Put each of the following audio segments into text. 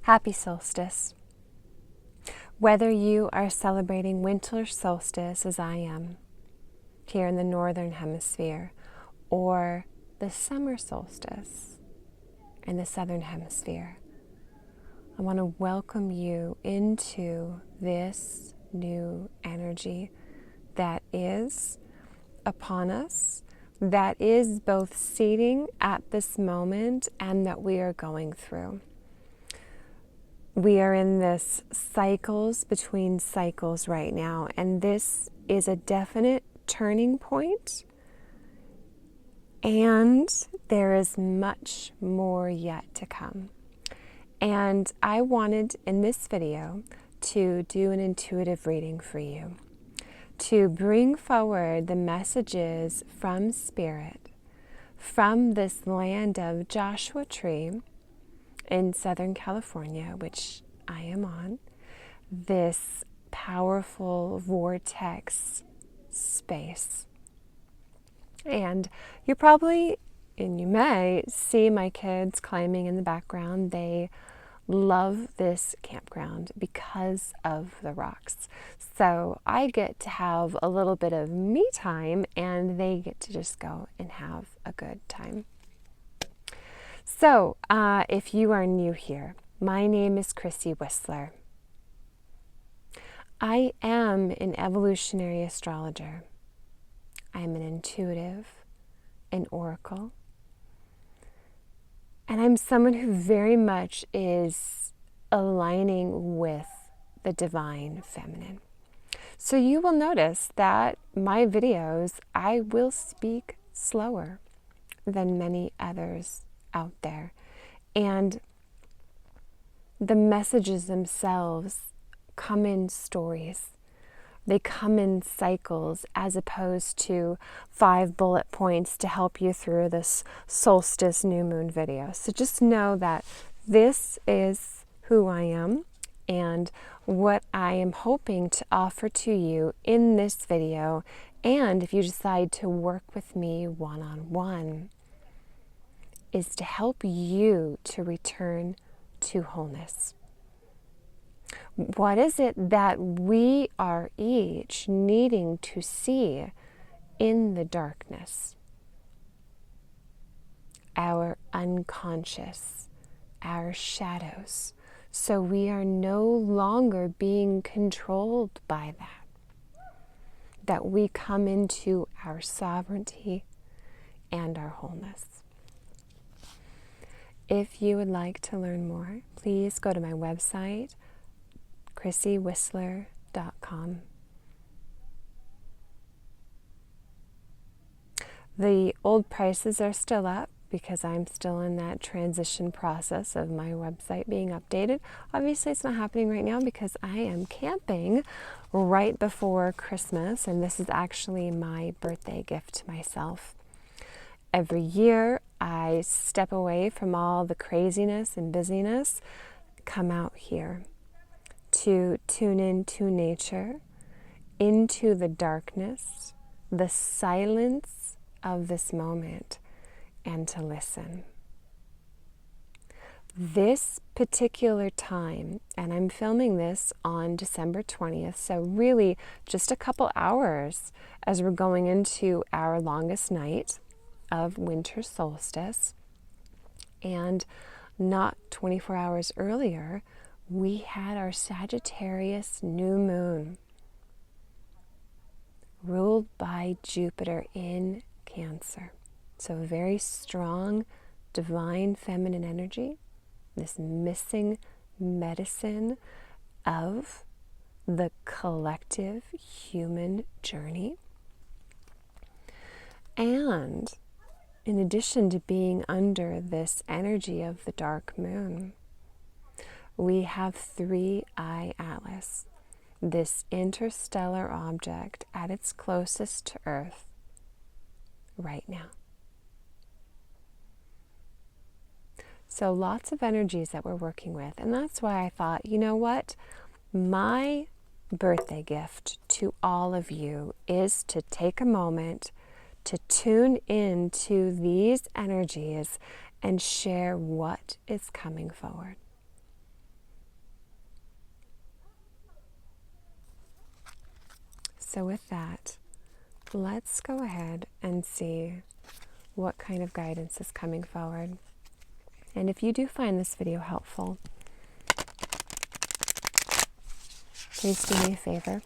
Happy solstice. Whether you are celebrating winter solstice as I am here in the northern hemisphere, or the summer solstice in the southern hemisphere, I want to welcome you into this new energy that is upon us, that is both seeding at this moment and that we are going through. We are in this cycles between cycles right now, and this is a definite turning point, and there is much more yet to come. And I wanted in this video to do an intuitive reading for you, to bring forward the messages from Spirit, from this land of Joshua Tree in Southern California, which I am on, this powerful vortex space. And you probably, and you may, see my kids climbing in the background. They love this campground because of the rocks. So I get to have a little bit of me time, and they get to just go and have a good time. So, if you are new here, my name is Chrissy Whistler. I am an evolutionary astrologer. I'm an intuitive, an oracle, and I'm someone who very much is aligning with the divine feminine. So you will notice that my videos, I will speak slower than many others out there, and the messages themselves come in stories. They come in cycles as opposed to 5 bullet points to help you through this solstice new moon video. So just know that this is who I am and what I am hoping to offer to you in this video. And if you decide to work with me one-on-one, is to help you to return to wholeness. What is it that we are each needing to see in the darkness? Our unconscious, our shadows. So we are no longer being controlled by that. That we come into our sovereignty and our wholeness. If you would like to learn more, please go to my website, chrissywhistler.com. The old prices are still up because I'm still in that transition process of my website being updated. Obviously, it's not happening right now because I am camping right before Christmas, and this is actually my birthday gift to myself. Every year, I step away from all the craziness and busyness, come out here to tune into nature, into the darkness, the silence of this moment, and to listen. This particular time, and I'm filming this on December 20th, so really just a couple hours as we're going into our longest night of winter solstice, and not 24 hours earlier, we had our Sagittarius new moon, ruled by Jupiter in Cancer. So a very strong, divine feminine energy, this missing medicine of the collective human journey. And in addition to being under this energy of the dark moon, we have 3I Atlas, this interstellar object at its closest to Earth right now. So lots of energies that we're working with, and that's why I thought, you know what? My birthday gift to all of you is to take a moment to tune into these energies and share what is coming forward. So with that, let's go ahead and see what kind of guidance is coming forward. And if you do find this video helpful, please do me a favor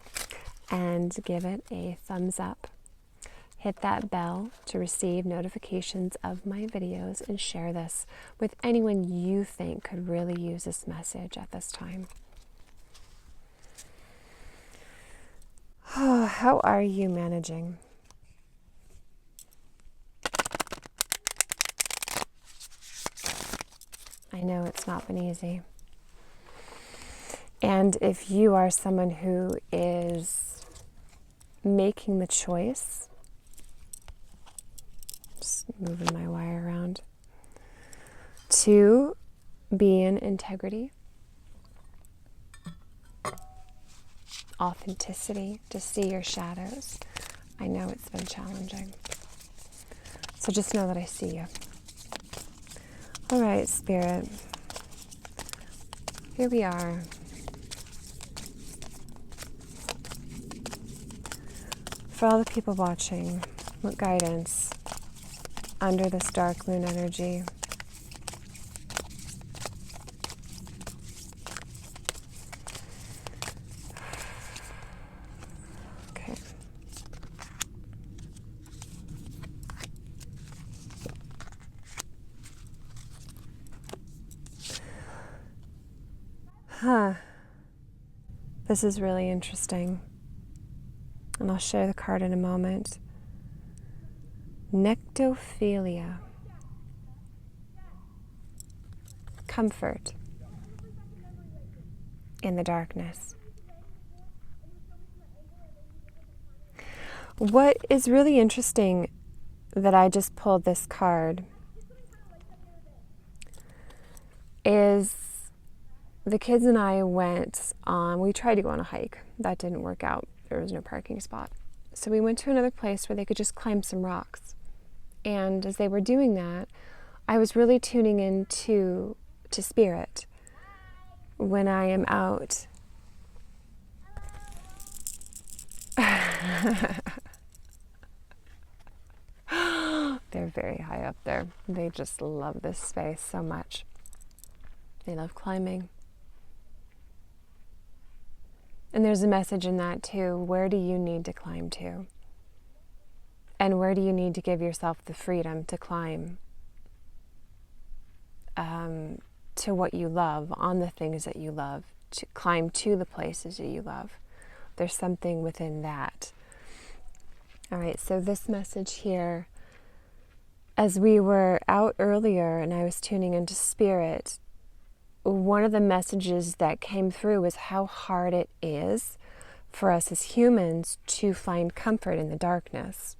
and give it a thumbs up. Hit that bell to receive notifications of my videos and share this with anyone you think could really use this message at this time. Oh, how are you managing? I know it's not been easy. And if you are someone who is making the choice, just moving my wire around, to be in integrity, authenticity, to see your shadows, I know it's been challenging. So just know that I see you. All right, Spirit, here we are. For all the people watching, what guidance under this dark moon energy? Okay. This is really interesting. And I'll share the card in a moment. Nectophilia. Comfort in the darkness. What is really interesting that I just pulled this card is the kids and I we tried to go on a hike. That didn't work out. There was no parking spot. So we went to another place where they could just climb some rocks. And as they were doing that, I was really tuning into spirit when I am out. They're very high up there. They just love this space so much. They love climbing. And there's a message in that too. Where do you need to climb to? And where do you need to give yourself the freedom to climb to what you love, on the things that you love, to climb to the places that you love? There's something within that. All right, so this message here, as we were out earlier and I was tuning into spirit, one of the messages that came through was how hard it is for us as humans to find comfort in the darkness.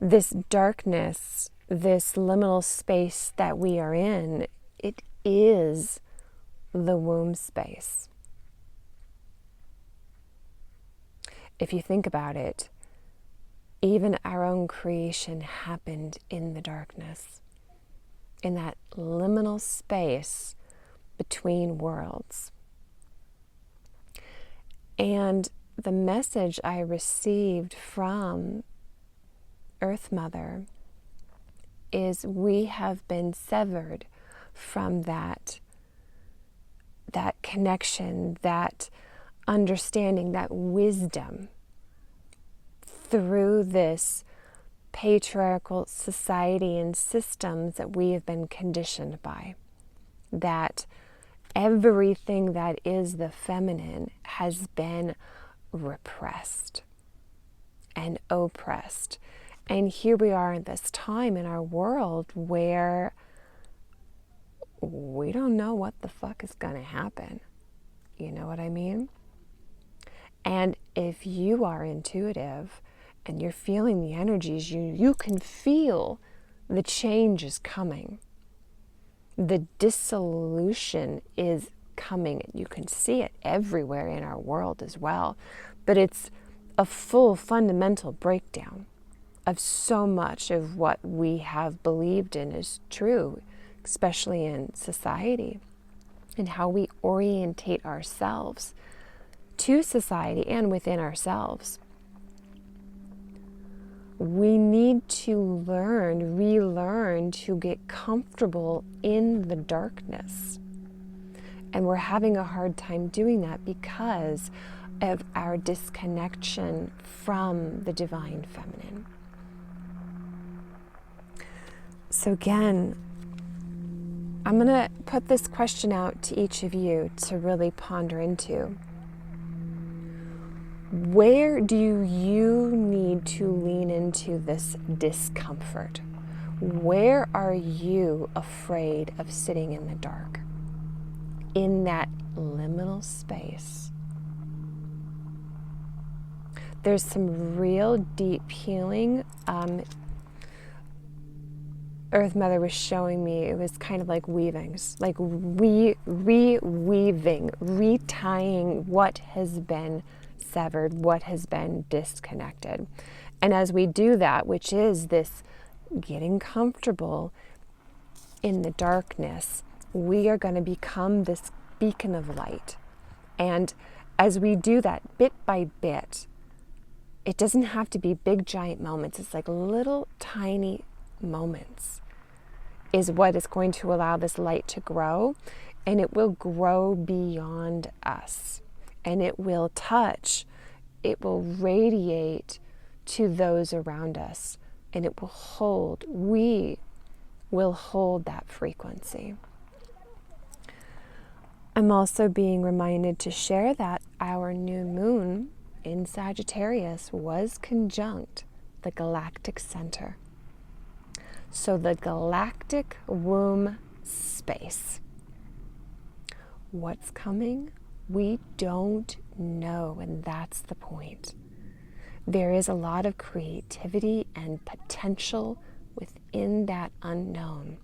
This darkness, this liminal space that we are in, it is the womb space. If you think about it, even our own creation happened in the darkness, in that liminal space between worlds. And the message I received from Earth Mother is we have been severed from that connection, that understanding, that wisdom through this patriarchal society and systems that we have been conditioned by. That everything that is the feminine has been repressed and oppressed. And here we are in this time in our world where we don't know what the fuck is going to happen. You know what I mean? And if you are intuitive and you're feeling the energies, you can feel the change is coming. The dissolution is coming. You can see it everywhere in our world as well. But it's a full fundamental breakdown of so much of what we have believed in is true, especially in society, and how we orientate ourselves to society and within ourselves. We need to relearn to get comfortable in the darkness. And we're having a hard time doing that because of our disconnection from the divine feminine. So again, I'm going to put this question out to each of you to really ponder into. Where do you need to lean into this discomfort? Where are you afraid of sitting in the dark? In that liminal space. There's some real deep healing. Earth Mother was showing me, it was kind of like weavings, like reweaving, retying what has been severed, what has been disconnected. And as we do that, which is this getting comfortable in the darkness, we are going to become this beacon of light. And as we do that bit by bit, it doesn't have to be big giant moments. It's like little tiny moments is what is going to allow this light to grow, and it will grow beyond us, and it will touch, it will radiate to those around us, and it will hold, we will hold that frequency. I'm also being reminded to share that our new moon in Sagittarius was conjunct the galactic center. So the galactic womb space. What's coming? We don't know, and that's the point. There is a lot of creativity and potential within that unknown.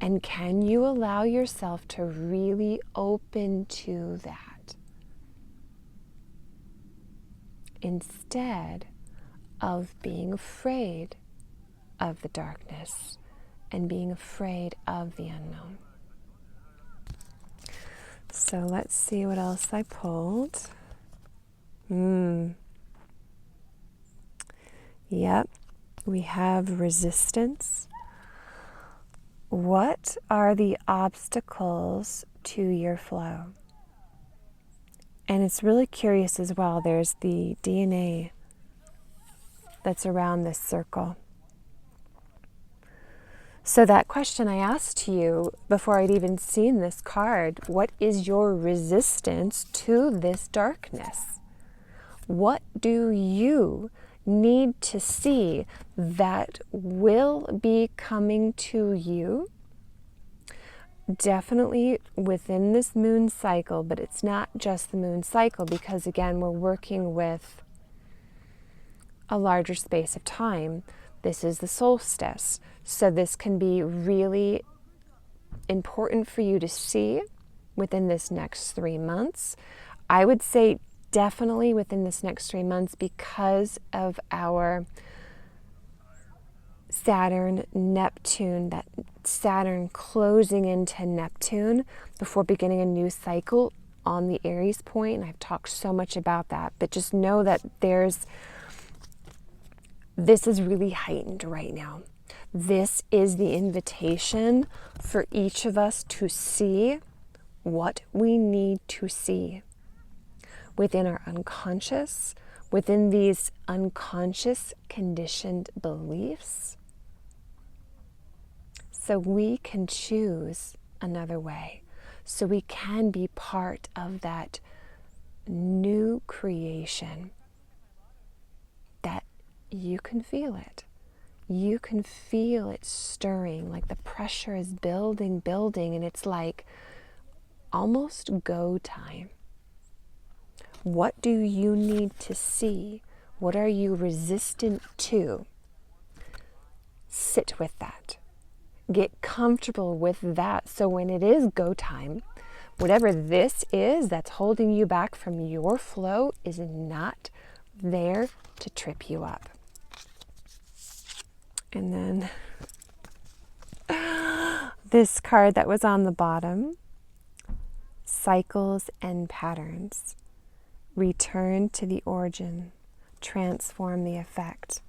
And can you allow yourself to really open to that? Instead of being afraid of the darkness and being afraid of the unknown. So let's see what else I pulled. Yep, we have resistance. What are the obstacles to your flow? And it's really curious as well. There's the DNA that's around this circle. So that question I asked to you before I'd even seen this card, what is your resistance to this darkness? What do you need to see that will be coming to you? Definitely within this moon cycle, but it's not just the moon cycle, because again, we're working with a larger space of time. This is the solstice. So this can be really important for you to see within this next 3 months. I would say definitely within this next 3 months, because of our Saturn, Neptune, that Saturn closing into Neptune before beginning a new cycle on the Aries point. And I've talked so much about that, but just know that this is really heightened right now. This is the invitation for each of us to see what we need to see within our unconscious, within these unconscious conditioned beliefs, so we can choose another way, so we can be part of that new creation, that you can feel it. You can feel it stirring, like the pressure is building, and it's like almost go time. What do you need to see? What are you resistant to? Sit with that. Get comfortable with that. So when it is go time, whatever this is that's holding you back from your flow is not there to trip you up. And then this card that was on the bottom, cycles and patterns. Return to the origin, transform the effect.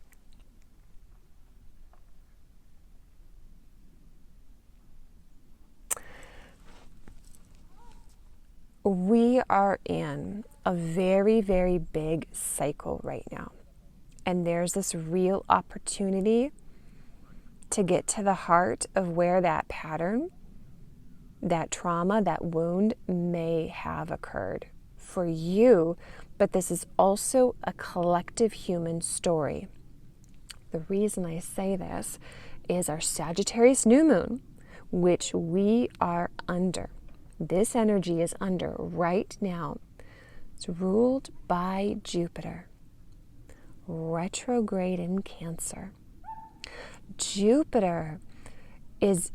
We are in a very, very big cycle right now. And there's this real opportunity to get to the heart of where that pattern, that trauma, that wound may have occurred for you. But this is also a collective human story. The reason I say this is our Sagittarius new moon, which we are under. This energy is under right now. It's ruled by Jupiter, retrograde in Cancer. Jupiter is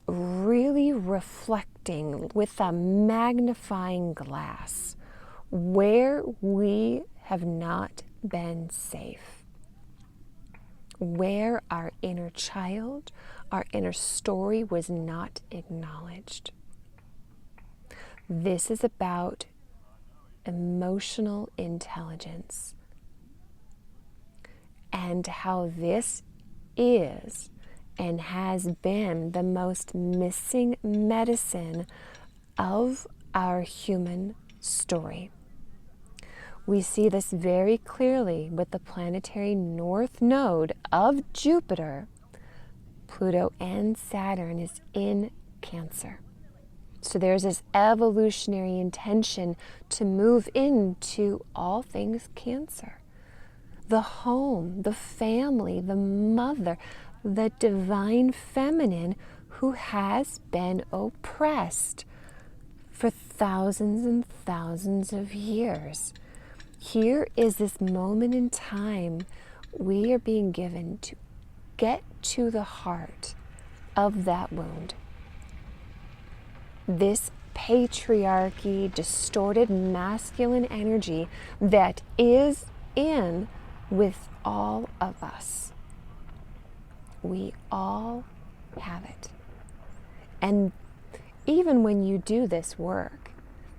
really reflecting with a magnifying glass where we have not been safe, where our inner child, our inner story was not acknowledged. This is about emotional intelligence and how this is and has been the most missing medicine of our human story. We see this very clearly with the planetary north node of Jupiter. Pluto and Saturn is in Cancer. So there's this evolutionary intention to move into all things Cancer. The home, the family, the mother, the divine feminine who has been oppressed for thousands and thousands of years. Here is this moment in time we are being given to get to the heart of that wound. This patriarchy, distorted masculine energy that is in with all of us. We all have it. And even when you do this work,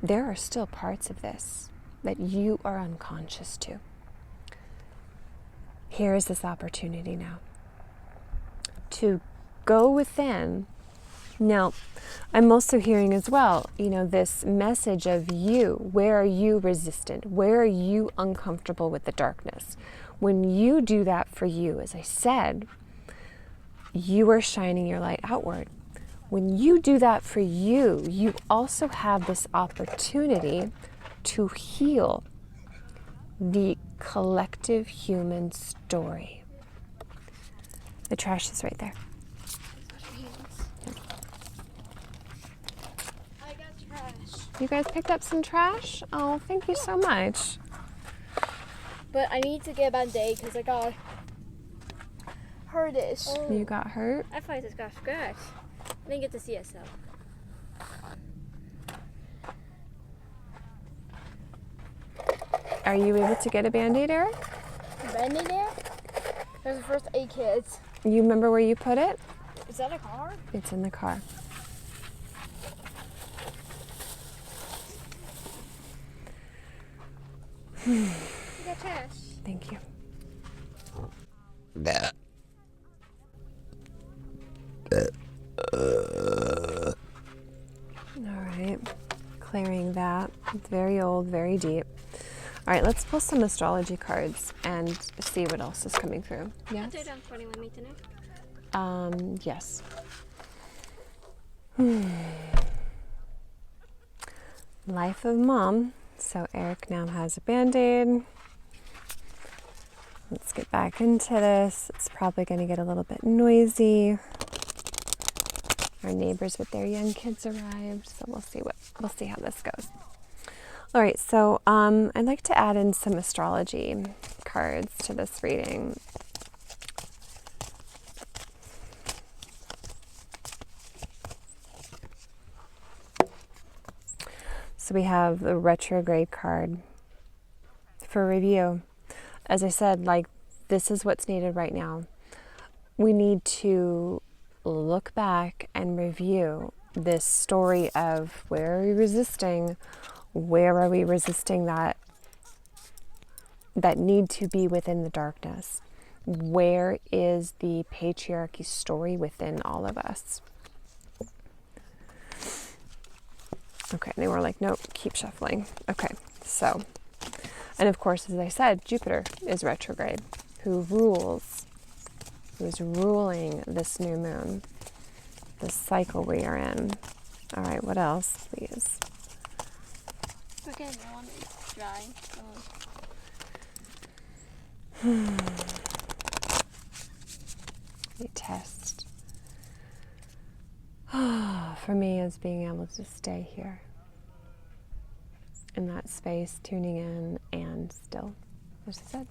there are still parts of this that you are unconscious to. Here is this opportunity now to go within. Now, I'm also hearing as well, this message of you. Where are you resistant? Where are you uncomfortable with the darkness? When you do that for you, as I said, you are shining your light outward. When you do that for you, you also have this opportunity to heal the collective human story. The trash is right there. I got trash. You guys picked up some trash? Oh, thank you so much. But I need to get a Band-Aid because I got hurt-ish. You got hurt? I thought I just got scratched. I didn't get to see it, so. Are you able to get a Band-Aid, Eric? Band-Aid there? There's the first aid kits. You remember where you put it? Is that a car? It's in the car. You got trash. Thank you. All right, clearing that. It's very old, very deep. All right, let's pull some astrology cards and see what else is coming through. Yes? Can you down 20 with me tonight? Yes. Life of Mom. So Eric now has a Band-Aid. Let's get back into this. It's probably going to get a little bit noisy. Our neighbors with their young kids arrived, so we'll see how this goes. All right, so I'd like to add in some astrology cards to this reading. So we have the retrograde card for review. As I said, this is what's needed right now. We need to look back and review this story of where are we resisting? Where are we resisting that need to be within the darkness? Where is the patriarchy story within all of us? Okay, and they were like, nope, keep shuffling. Okay, so, and of course, as I said, Jupiter is retrograde, who is ruling this new moon, this cycle we are in. All right, what else, please? Okay, I want it dry. A test. For me is being able to stay here in that space, tuning in and still, as I said,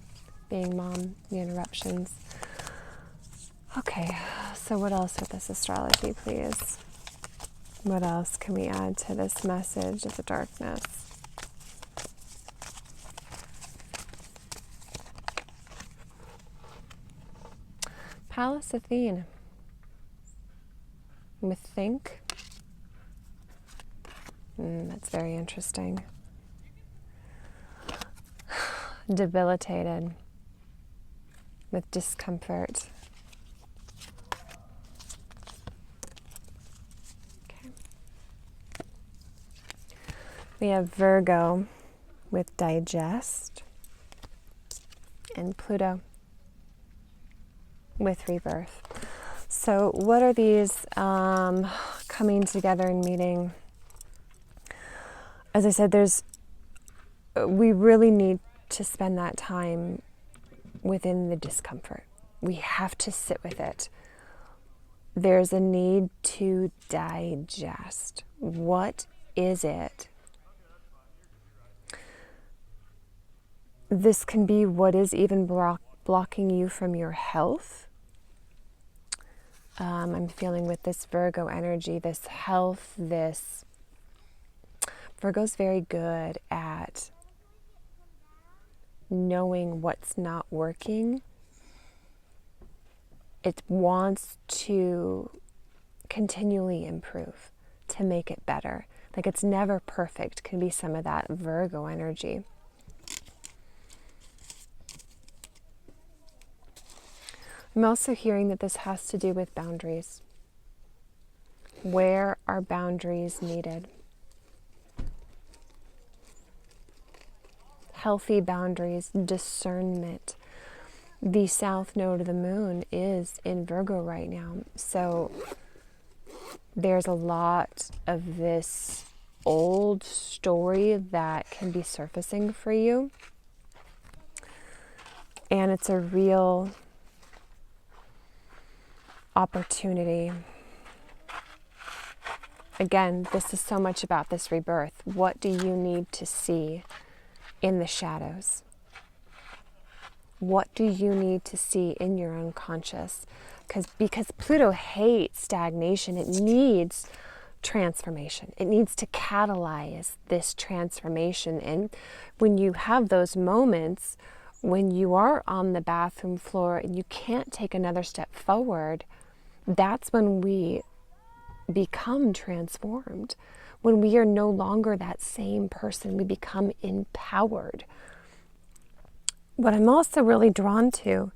being mom, the interruptions. Okay, so what else with this astrology, please? What else can we add to this message of the darkness? Pallas Athene with think. That's very interesting. Debilitated with discomfort. Okay. We have Virgo with digest and Pluto with rebirth. So what are these coming together and meeting? As I said, we really need to spend that time within the discomfort. We have to sit with it. There's a need to digest. What is it? This can be what is even blocking you from your health. I'm feeling with this Virgo energy, this health, Virgo's very good at knowing what's not working. It wants to continually improve, to make it better. Like it's never perfect, can be some of that Virgo energy. I'm also hearing that this has to do with boundaries. Where are boundaries needed? Healthy boundaries, discernment. The south node of the moon is in Virgo right now. So there's a lot of this old story that can be surfacing for you. And it's a real opportunity. Again, this is so much about this rebirth. What do you need to see in the shadows? What do you need to see in your unconscious? Because Pluto hates stagnation. It needs transformation. It needs to catalyze this transformation. And when you have those moments, when you are on the bathroom floor and you can't take another step forward, that's when we become transformed. When we are no longer that same person, we become empowered. What I'm also really drawn to,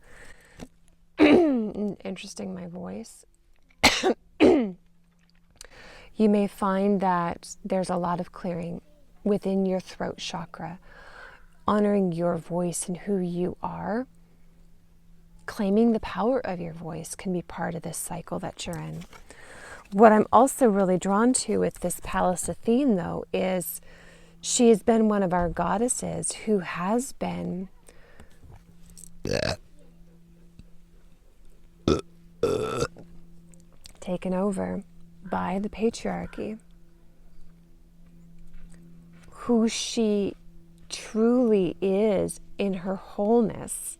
interesting, my voice, you may find that there's a lot of clearing within your throat chakra, honoring your voice and who you are. Claiming the power of your voice can be part of this cycle that you're in. What I'm also really drawn to with this Pallas Athene, though, is she has been one of our goddesses who has been taken over by the patriarchy. Who she truly is in her wholeness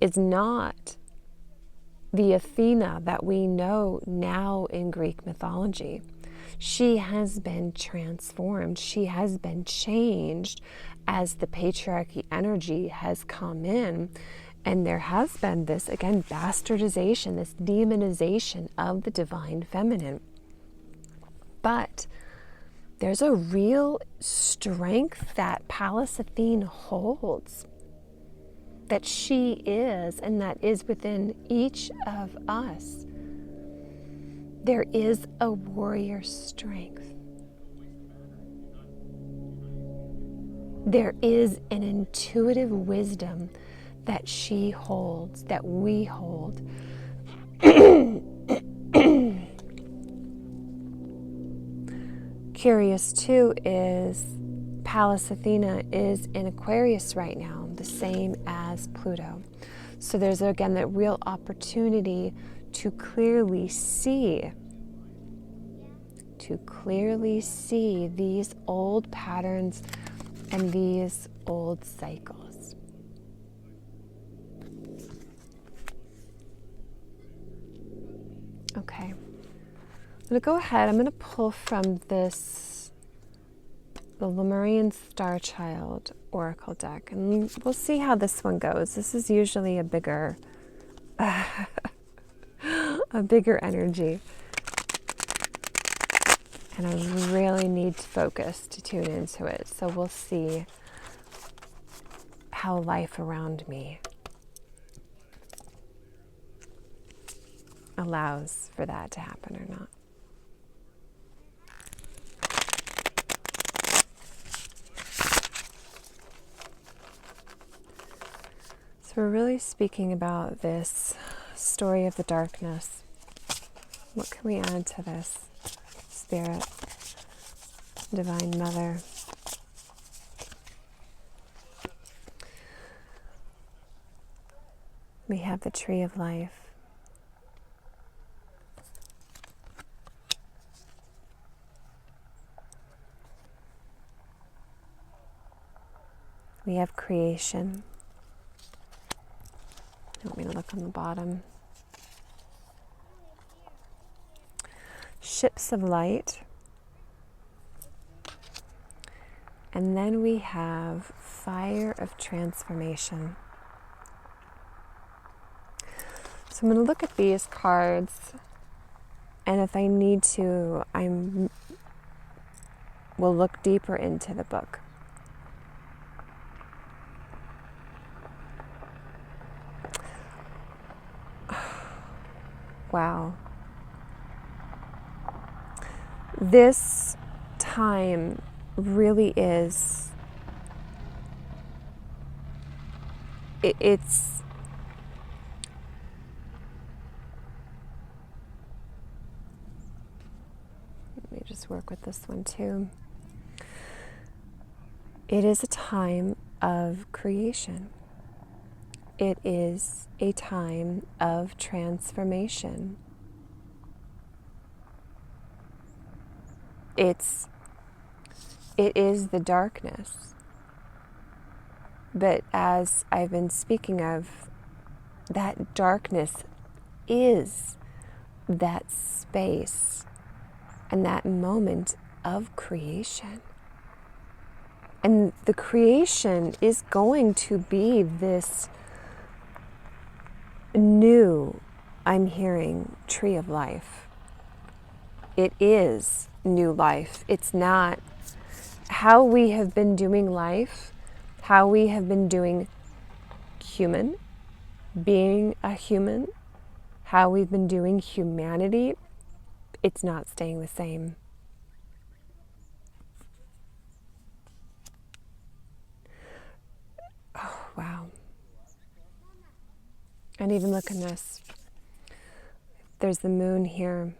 is not the Athena that we know now in Greek mythology. She has been transformed. She has been changed as the patriarchy energy has come in. And there has been this, again, bastardization, this demonization of the divine feminine. But there's a real strength that Pallas Athene holds, that she is, and that is within each of us. There is a warrior strength. There is an intuitive wisdom that she holds, that we hold. Curious too is Pallas Athena is in Aquarius right now, the same as Pluto. So there's again that real opportunity to clearly see these old patterns and these old cycles. Okay, I'm going to go ahead, I'm going to pull from this, the Lemurian Star Child Oracle deck, and we'll see how this one goes. This is usually a bigger, a bigger energy. And I really need to focus to tune into it. So we'll see how life around me allows for that to happen or not. So we're really speaking about this story of the darkness. What can we add to this? Spirit, Divine Mother. We have the Tree of Life. We have creation. You want me to look on the bottom? Ships of light. And then we have fire of transformation. So I'm going to look at these cards, and if I need to, we'll look deeper into the book. Wow. This time really is, it's, let me just work with this one too. It is a time of creation. It is a time of transformation. It is the darkness. But as I've been speaking of, that darkness is that space and that moment of creation. And the creation is going to be this new, I'm hearing, tree of life. It is new life. It's not how we have been doing life, how we have been doing human, being a human, how we've been doing humanity. It's not staying the same. Oh, wow. And even look in this. There's the moon here.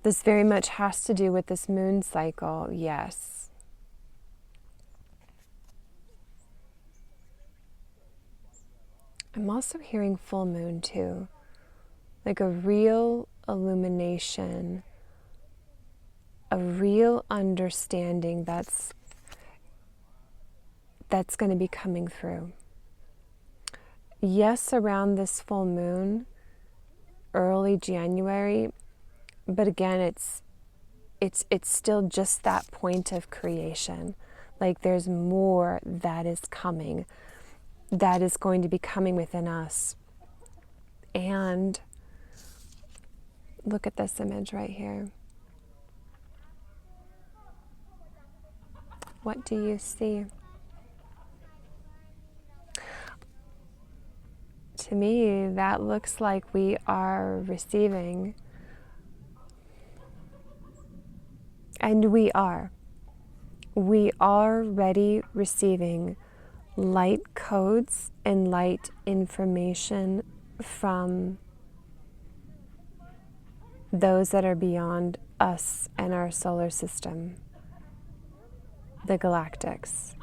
This very much has to do with this moon cycle, yes. I'm also hearing full moon too. Like a real illumination, a real understanding that's going to be coming through. Yes, around this full moon, early January, but again, it's still just that point of creation. Like there's more that is coming, that is going to be coming within us. And look at this image right here. What do you see? To me, that looks like we are receiving. And we are. We are already receiving light codes and light information from those that are beyond us and our solar system, the galactics.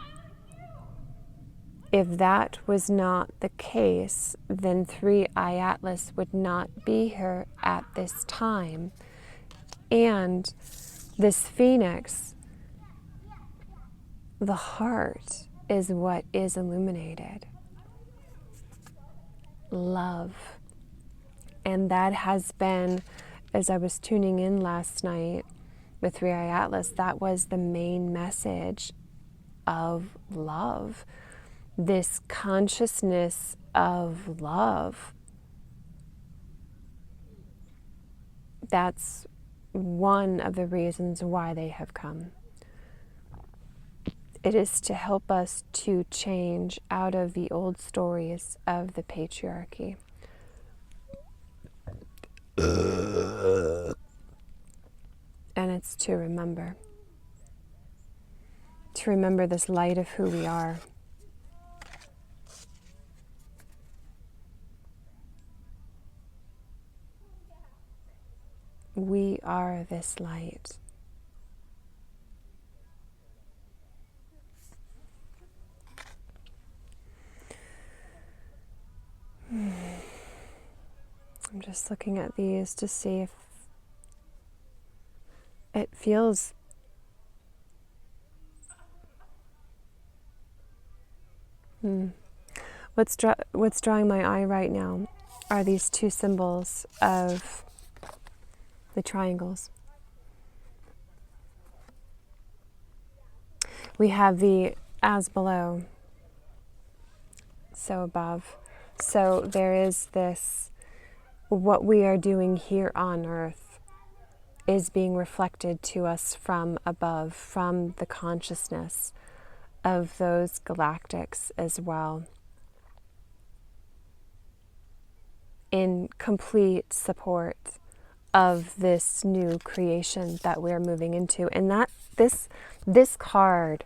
If that was not the case, then 3i Atlas would not be here at this time. And this phoenix, the heart, is what is illuminated. Love. And that has been, as I was tuning in last night with 3i Atlas, that was the main message of love. This consciousness of love. That's one of the reasons why they have come. It is to help us to change out of the old stories of the patriarchy. And it's to remember this light of who we are. We are this light. I'm just looking at these to see if it feels what's drawing my eye right now are these two symbols of the triangles. We have the as below, so above. So there is this, what we are doing here on earth is being reflected to us from above, from the consciousness of those galactics as well, in complete support of this new creation that we're moving into. And that this card,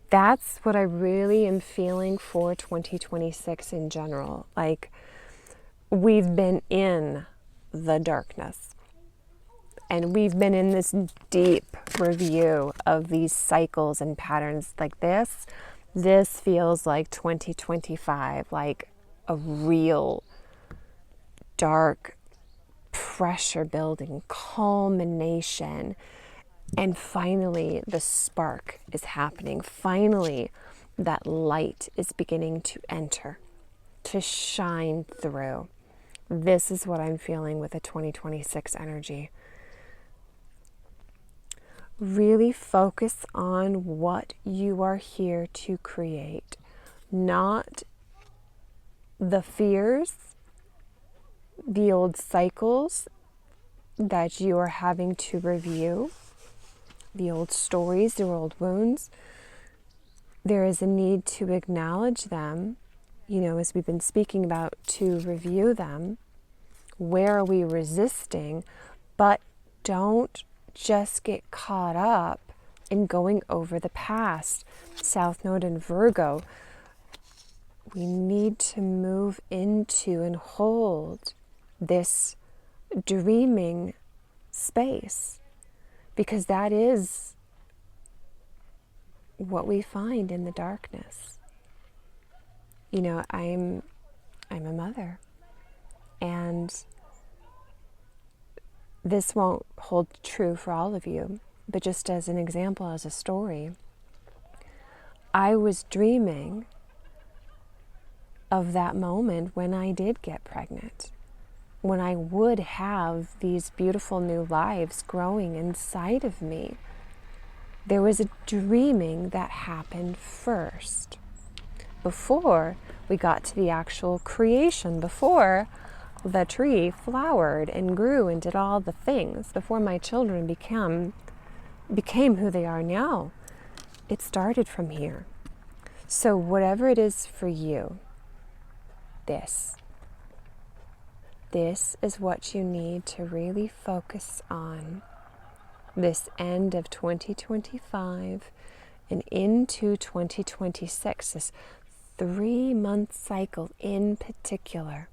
that's what I really am feeling for 2026 in general. Like, we've been in the darkness, and we've been in this deep review of these cycles and patterns. Like this feels like 2025, like a real dark pressure building culmination. And finally, the spark is happening. Finally, that light is beginning to enter, to shine through. This is what I'm feeling with the 2026 energy. Really focus on what you are here to create, not the fears, the old cycles that you are having to review, the old stories, the old wounds. There is a need to acknowledge them, as we've been speaking about, to review them. Where are we resisting? But don't just get caught up in going over the past. South Node in Virgo, we need to move into and hold this dreaming space, because that is what we find in the darkness. I'm a mother, and this won't hold true for all of you, but just as an example, as a story, I was dreaming of that moment when I did get pregnant, when I would have these beautiful new lives growing inside of me. There was a dreaming that happened first, before we got to the actual creation, before the tree flowered and grew and did all the things, before my children became who they are now. It started from here. So whatever it is for you, this is what you need to really focus on this end of 2025 and into 2026, this 3-month cycle in particular.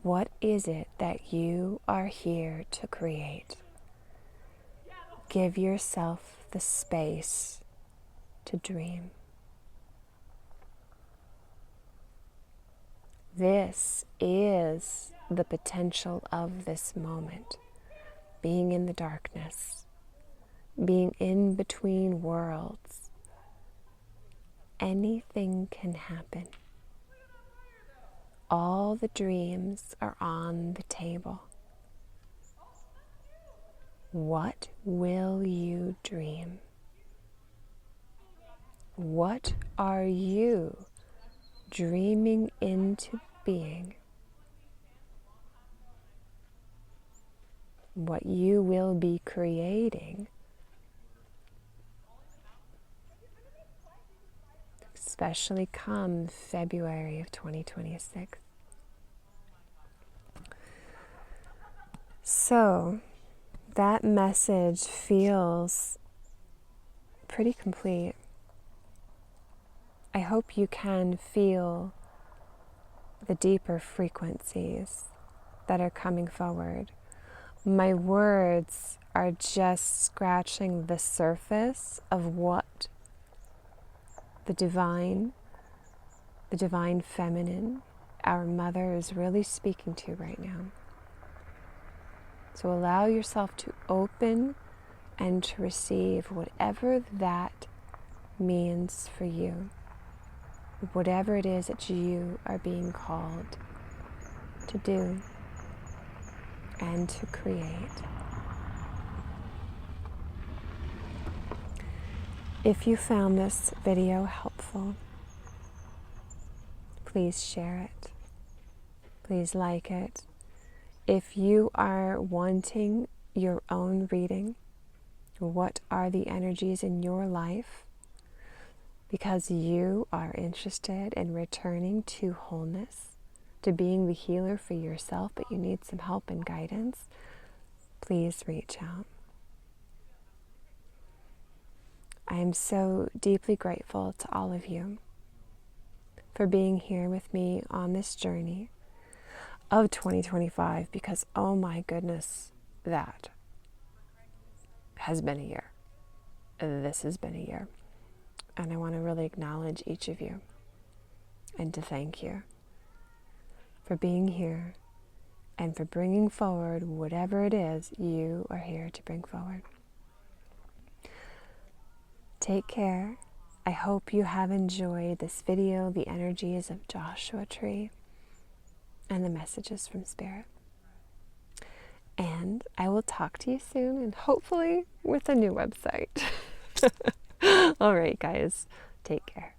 What is it that you are here to create? Give yourself the space to dream. This is the potential of this moment. Being in the darkness, being in between worlds. Anything can happen. All the dreams are on the table. What will you dream? What are you dreaming into being? What you will be creating, especially come February of 2026. So that message feels pretty complete. I hope you can feel the deeper frequencies that are coming forward. My words are just scratching the surface of what the divine feminine, our mother, is really speaking to right now. So allow yourself to open and to receive whatever that means for you, whatever it is that you are being called to do and to create. If you found this video helpful, please share it. Please like it. If you are wanting your own reading, what are the energies in your life? Because you are interested in returning to wholeness, to being the healer for yourself, but you need some help and guidance, please reach out. I am so deeply grateful to all of you for being here with me on this journey of 2025, because oh my goodness, that has been a year. This has been a year. And I want to really acknowledge each of you and to thank you for being here and for bringing forward whatever it is you are here to bring forward. Take care. I hope you have enjoyed this video, the energies of Joshua Tree, and the messages from Spirit. And I will talk to you soon, and hopefully with a new website. All right, guys, take care.